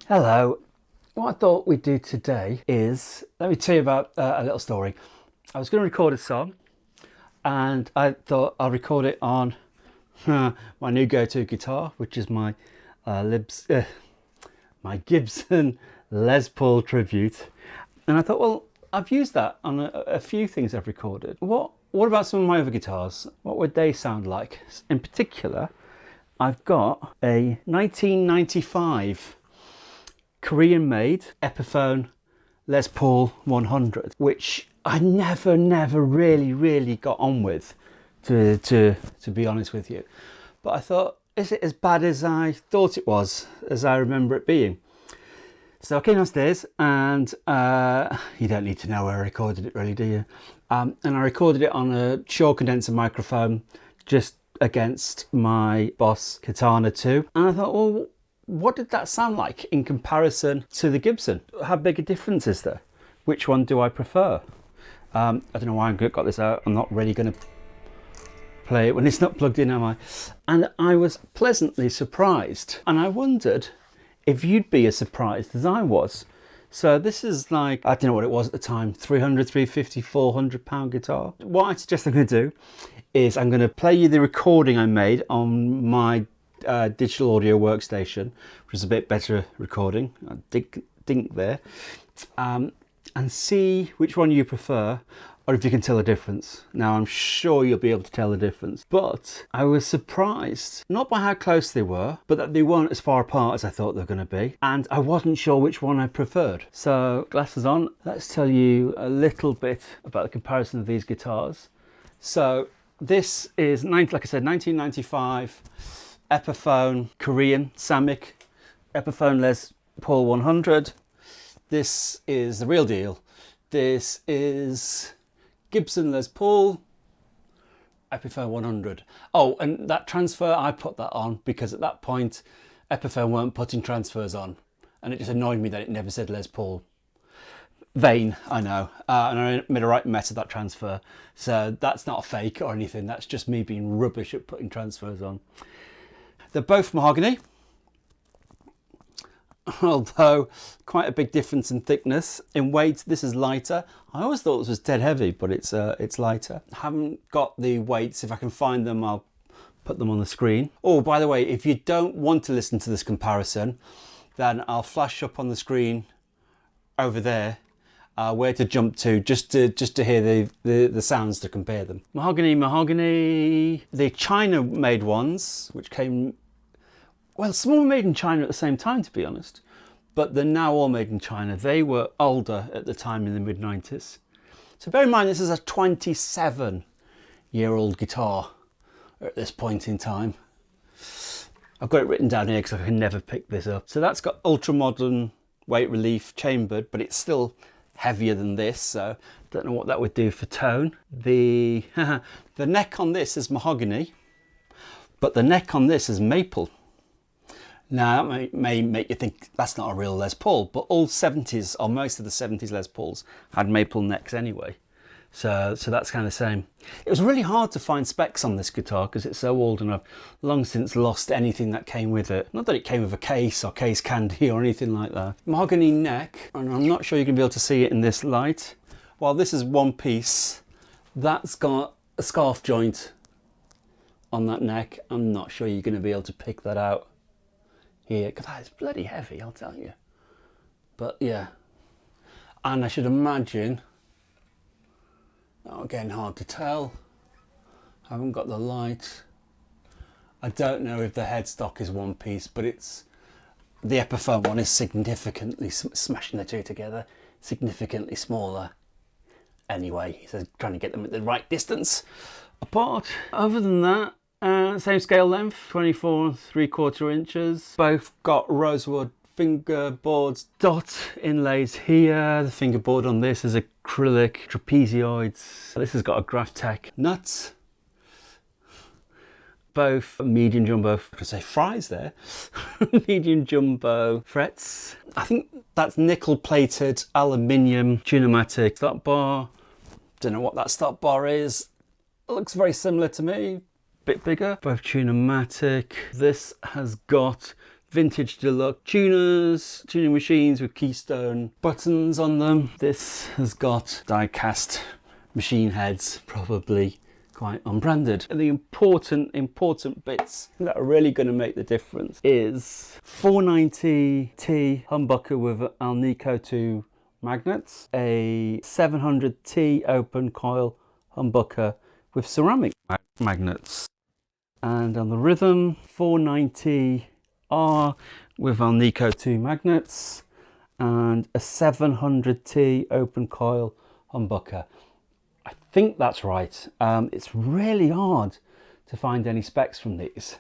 Hello. What I thought we'd do today is, let me tell you about a little story. I was going to record a song and I thought I'll record it on my new go-to guitar, which is my my Gibson Les Paul Tribute. And I thought, well, I've used that on a few things I've recorded. What about some of my other guitars? What would they sound like? In particular, I've got a 1995 Korean-made Epiphone Les Paul 100, which I never really got on with, to be honest with you. But I thought, is it as bad as I thought it was, as I remember it being? So I came downstairs and you don't need to know where I recorded it really, do you? And I recorded it on a Shure condenser microphone just against my Boss Katana 2. And I thought, well, what did that sound like in comparison to the Gibson? How big a difference is there? Which one do I prefer? I don't know why I've got this out. I'm not really going to play it when it's not plugged in, am I? And I was pleasantly surprised. And I wondered if you'd be as surprised as I was. So this is like, I don't know what it was at the time, 300, 350, 400 pound guitar. What I suggest I'm going to do is I'm going to play you the recording I made on my digital audio workstation, which is a bit better recording. I dink there, and see which one you prefer, or if you can tell the difference. Now I'm sure you'll be able to tell the difference, but I was surprised not by how close they were, but that they weren't as far apart as I thought they were going to be, and I wasn't sure which one I preferred. So glasses on, let's tell you a little bit about the comparison of these guitars. So this is, like I said, 1995 Epiphone Korean Samick Epiphone Les Paul 100. This is the real deal. This is Gibson Les Paul Epiphone 100. Oh, and that transfer, I put that on because at that point Epiphone weren't putting transfers on, and it just annoyed me that it never said Les Paul. Vain, I know, and I made a right mess of that transfer. So that's not a fake or anything. That's just me being rubbish at putting transfers on. They're both mahogany, although quite a big difference in thickness. In weight, this is lighter. I always thought this was dead heavy, but it's lighter. I haven't got the weights. If I can find them, I'll put them on the screen. Oh, by the way, if you don't want to listen to this comparison, then I'll flash up on the screen over there where to jump to, just to hear the sounds to compare them. Mahogany. The China-made ones, which came, well, some were made in China at the same time, to be honest, but they're now all made in China. They were older at the time, in the mid-90s. So bear in mind, this is a 27-year-old guitar at this point in time. I've got it written down here because I can never pick this up. So that's got ultra-modern weight relief chambered, but it's still heavier than this, so don't know what that would do for tone. The neck on this is mahogany, but the neck on this is maple. Now that may make you think that's not a real Les Paul, but all 70s, or most of the 70s Les Pauls had maple necks anyway. So that's kind of the same. It was really hard to find specs on this guitar because it's so old, and I've long since lost anything that came with it. Not that it came with a case or case candy or anything like that. Mahogany neck, and I'm not sure you can be able to see it in this light. While this is one piece, that's got a scarf joint on that neck. I'm not sure you're going to be able to pick that out here, because that is bloody heavy, I'll tell you. But yeah, and I should imagine, again, hard to tell, I haven't got the light. I don't know if the headstock is one piece, but it's, the Epiphone one is significantly, smashing the two together, significantly smaller. Anyway, he says trying to get them at the right distance apart. Other than that, same scale length, 24 3/4 inches. Both got rosewood fingerboards, dot inlays here. The fingerboard on this is acrylic trapezoids. This has got a Graphtec nuts. Both medium jumbo, I say fries there, medium jumbo frets. I think that's nickel plated aluminium tunematic stop bar. Don't know what that stop bar is. It looks very similar to me, bit bigger. Both tunematic. This has got vintage deluxe tuning machines with Keystone buttons on them. This has got die-cast machine heads, probably quite unbranded. And the important bits that are really going to make the difference is 490T humbucker with Alnico 2 magnets, a 700T open coil humbucker with ceramic magnets, and on the rhythm 490R with Alnico 2 magnets and a 700T open coil humbucker. I think that's right. It's really hard to find any specs from these.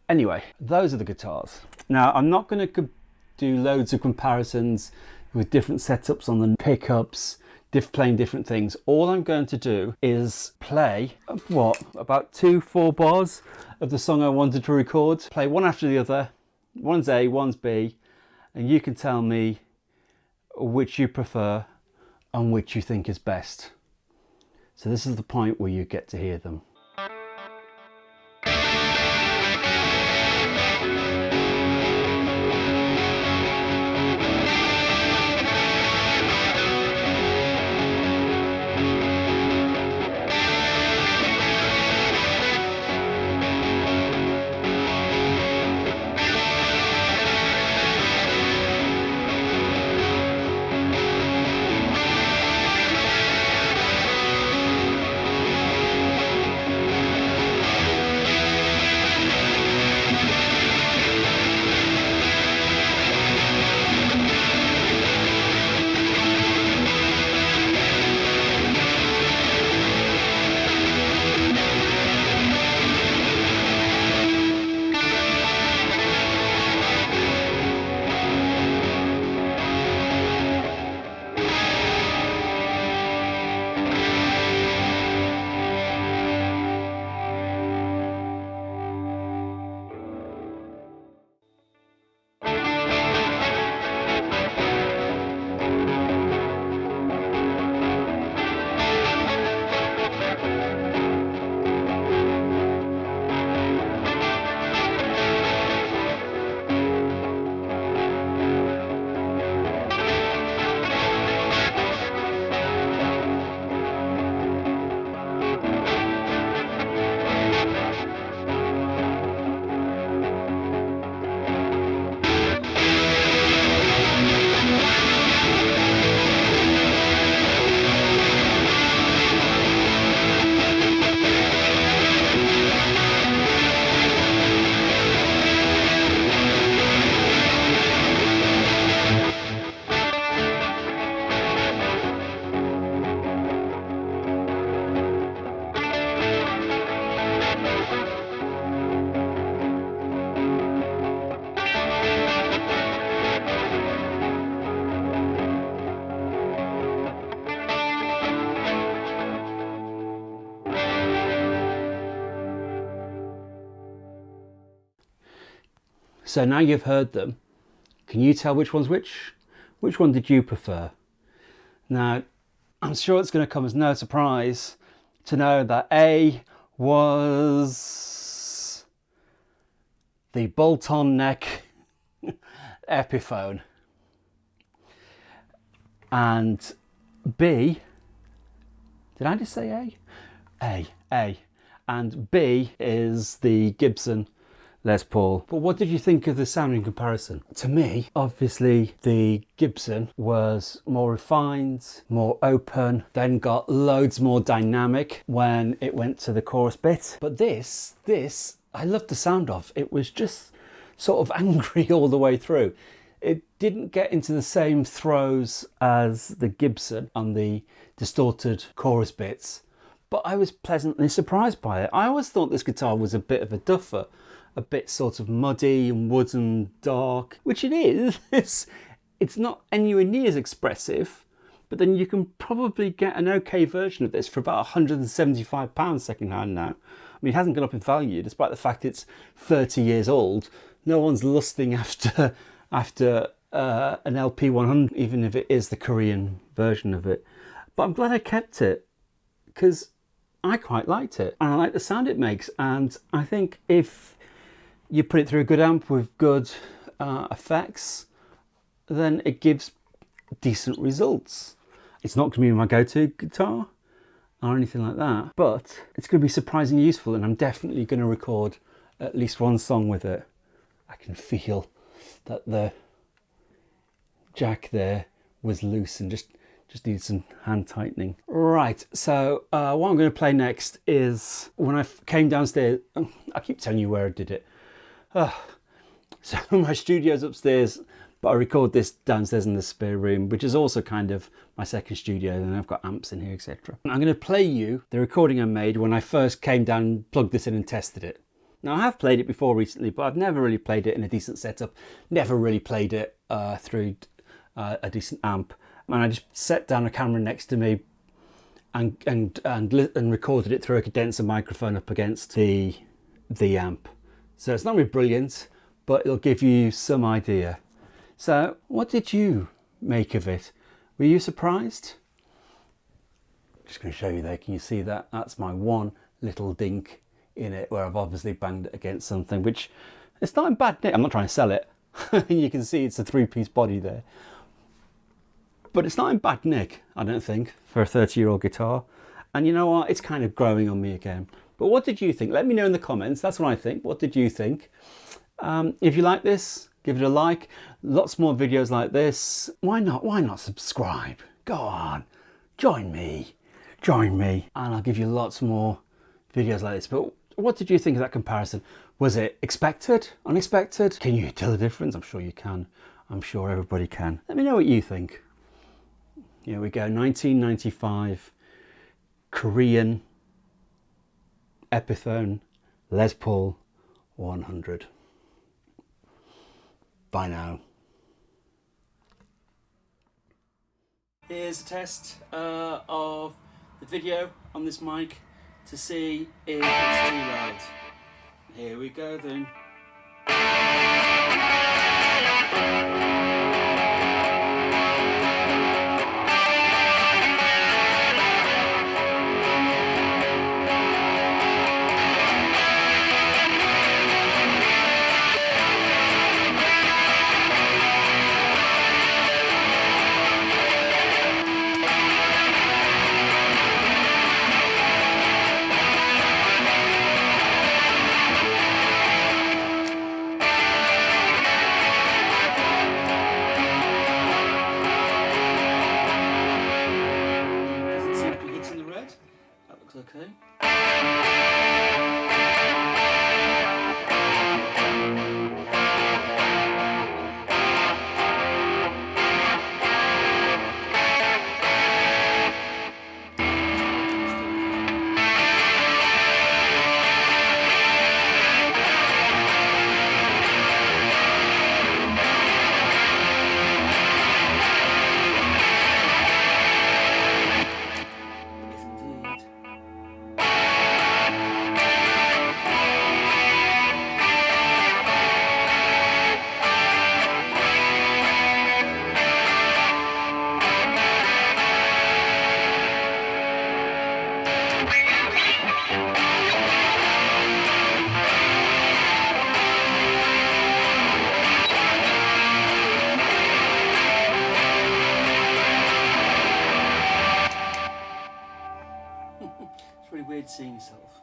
Anyway, those are the guitars. Now, I'm not going to do loads of comparisons with different setups on the pickups, playing different things. All I'm going to do is play, about 2-4 bars of the song I wanted to record. Play one after the other. One's A, one's B, and you can tell me which you prefer and which you think is best. So this is the point where you get to hear them. So now you've heard them, can you tell which one's which? Which one did you prefer? Now, I'm sure it's going to come as no surprise to know that A was the bolt-on neck Epiphone, and B, did I just say A? A. And B is the Gibson Les Paul. But what did you think of the sound in comparison? To me, obviously the Gibson was more refined, more open, then got loads more dynamic when it went to the chorus bit. But this I loved the sound of. It was just sort of angry all the way through. It didn't get into the same throws as the Gibson on the distorted chorus bits, but I was pleasantly surprised by it. I always thought this guitar was a bit of a duffer, a bit sort of muddy and wooden dark, which it is. It's not anywhere near as expressive, but then you can probably get an okay version of this for about £175 second-hand now. I mean, it hasn't gone up in value, despite the fact it's 30 years old. No one's lusting after an LP100, even if it is the Korean version of it. But I'm glad I kept it, because I quite liked it. And I like the sound it makes. And I think if you put it through a good amp with good effects, then it gives decent results. It's not going to be my go-to guitar or anything like that, but it's going to be surprisingly useful, and I'm definitely going to record at least one song with it. I can feel that the jack there was loose and just needed some hand tightening. Right, so what I'm going to play next is when I came downstairs. I keep telling you where I did it. So my studio's upstairs, but I record this downstairs in the spare room, which is also kind of my second studio, and I've got amps in here, etc. I'm going to play you the recording I made when I first came down and plugged this in and tested it. Now, I have played it before recently, but I've never really played it in a decent setup, never really played it through a decent amp. And I just set down a camera next to me and recorded it through a condenser microphone up against the amp. So it's not really brilliant, but it'll give you some idea. So what did you make of it? Were you surprised? Just going to show you there. Can you see that? That's my one little dink in it where I've obviously banged it against something, which it's not in bad nick. I'm not trying to sell it. You can see it's a 3-piece body there. But it's not in bad nick, I don't think, for a 30-year-old guitar. And you know what? It's kind of growing on me again. But what did you think? Let me know in the comments. That's what I think. What did you think? If you like this, give it a like. Lots more videos like this. Why not? Why not subscribe? Go on. Join me. Join me. And I'll give you lots more videos like this. But what did you think of that comparison? Was it expected? Unexpected? Can you tell the difference? I'm sure you can. I'm sure everybody can. Let me know what you think. Here we go, 1995 Korean Epiphone Les Paul 100. Bye now. Here's a test of the video on this mic to see if it's too loud. Here we go then. Okay. It's really weird seeing yourself.